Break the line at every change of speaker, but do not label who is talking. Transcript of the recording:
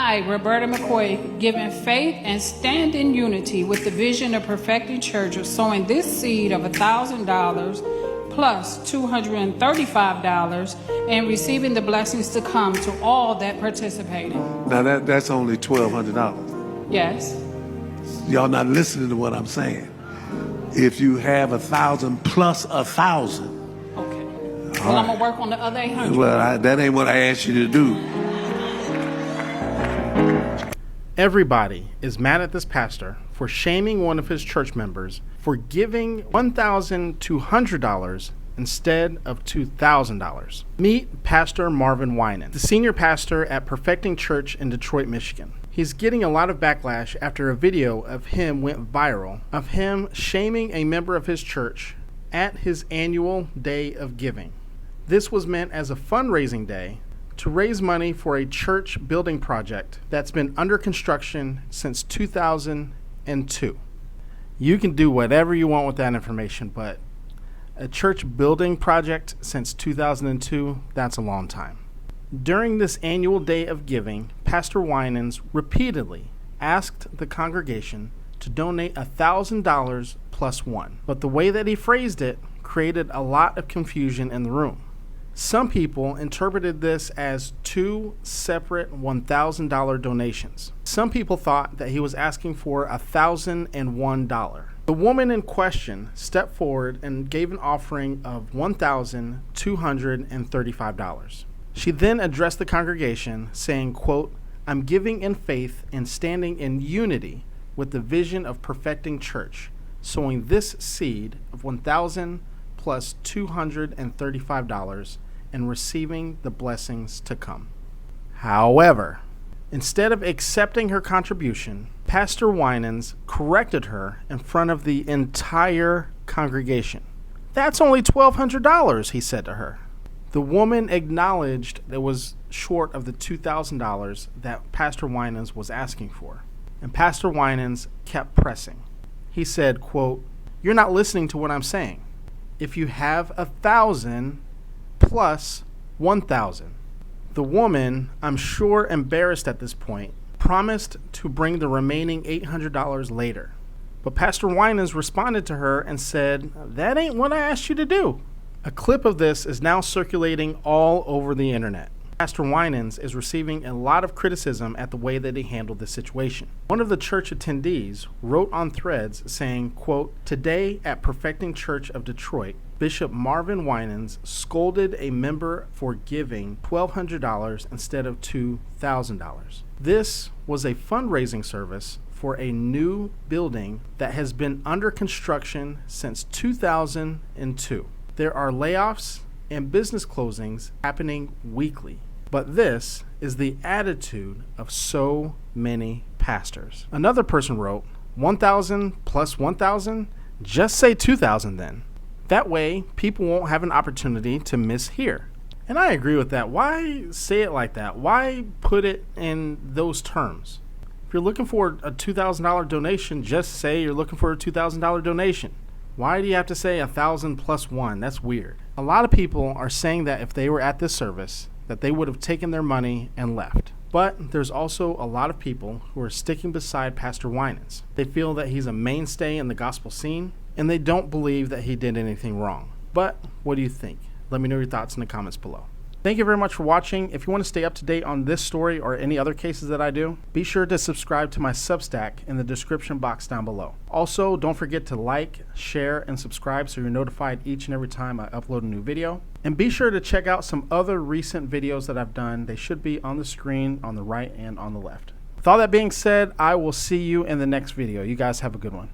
I, Roberta McCoy, given faith and stand in unity with the vision of perfecting church of sowing this seed of $1,000 plus $235 and receiving the blessings to come to all that participated.
Now that's only $1,200.
Yes.
Y'all not listening to what I'm saying. If you have 1,000 plus 1,000.
Okay. Well, I'm gonna work on the other 800.
Well, that ain't what I asked you to do.
Everybody is mad at this pastor for shaming one of his church members for giving $1,200 instead of $2,000. Meet Pastor Marvin Winans, the senior pastor at Perfecting Church in Detroit, Michigan. He's getting a lot of backlash after a video of him went viral of him shaming a member of his church at his annual day of giving. This was meant as a fundraising day to raise money for a church building project that's been under construction since 2002. You can do whatever you want with that information, but a church building project since 2002, that's a long time. During this annual day of giving, Pastor Winans repeatedly asked the congregation to donate $1,000 plus one. But the way that he phrased it created a lot of confusion in the room. Some people interpreted this as two separate $1,000 donations. Some people thought that he was asking for $1,001. The woman in question stepped forward and gave an offering of $1,235. She then addressed the congregation saying, quote, "I'm giving in faith and standing in unity with the vision of perfecting church, sowing this seed of $1,000 plus $235 and receiving the blessings to come." However, instead of accepting her contribution, Pastor Winans corrected her in front of the entire congregation. "That's only $1,200, he said to her. The woman acknowledged it was short of the $2,000 that Pastor Winans was asking for, and Pastor Winans kept pressing. He said, quote, "You're not listening to what I'm saying. If you have 1,000 plus 1,000. The woman, I'm sure embarrassed at this point, promised to bring the remaining $800 later. But Pastor Winans responded to her and said, "That ain't what I asked you to do." A clip of this is now circulating all over the internet. Pastor Winans is receiving a lot of criticism at the way that he handled the situation. One of the church attendees wrote on Threads saying, quote, "Today at Perfecting Church of Detroit, Bishop Marvin Winans scolded a member for giving $1,200 instead of $2,000. This was a fundraising service for a new building that has been under construction since 2002. There are layoffs and business closings happening weekly. But this is the attitude of so many pastors." Another person wrote, 1,000 plus 1,000? Just say 2,000 then. That way, people won't have an opportunity to mishear. And I agree with that. Why say it like that? Why put it in those terms? If you're looking for a $2,000 donation, just say you're looking for a $2,000 donation. Why do you have to say 1,000 plus one? That's weird. A lot of people are saying that if they were at this service, that they would have taken their money and left. But there's also a lot of people who are sticking beside Pastor Winans. They feel that he's a mainstay in the gospel scene, and they don't believe that he did anything wrong. But what do you think? Let me know your thoughts in the comments below. Thank you very much for watching. If you want to stay up to date on this story or any other cases that I do, be sure to subscribe to my Substack in the description box down below. Also, don't forget to like, share, and subscribe so you're notified each and every time I upload a new video. And be sure to check out some other recent videos that I've done. They should be on the screen on the right and on the left. With all that being said, I will see you in the next video. You guys have a good one.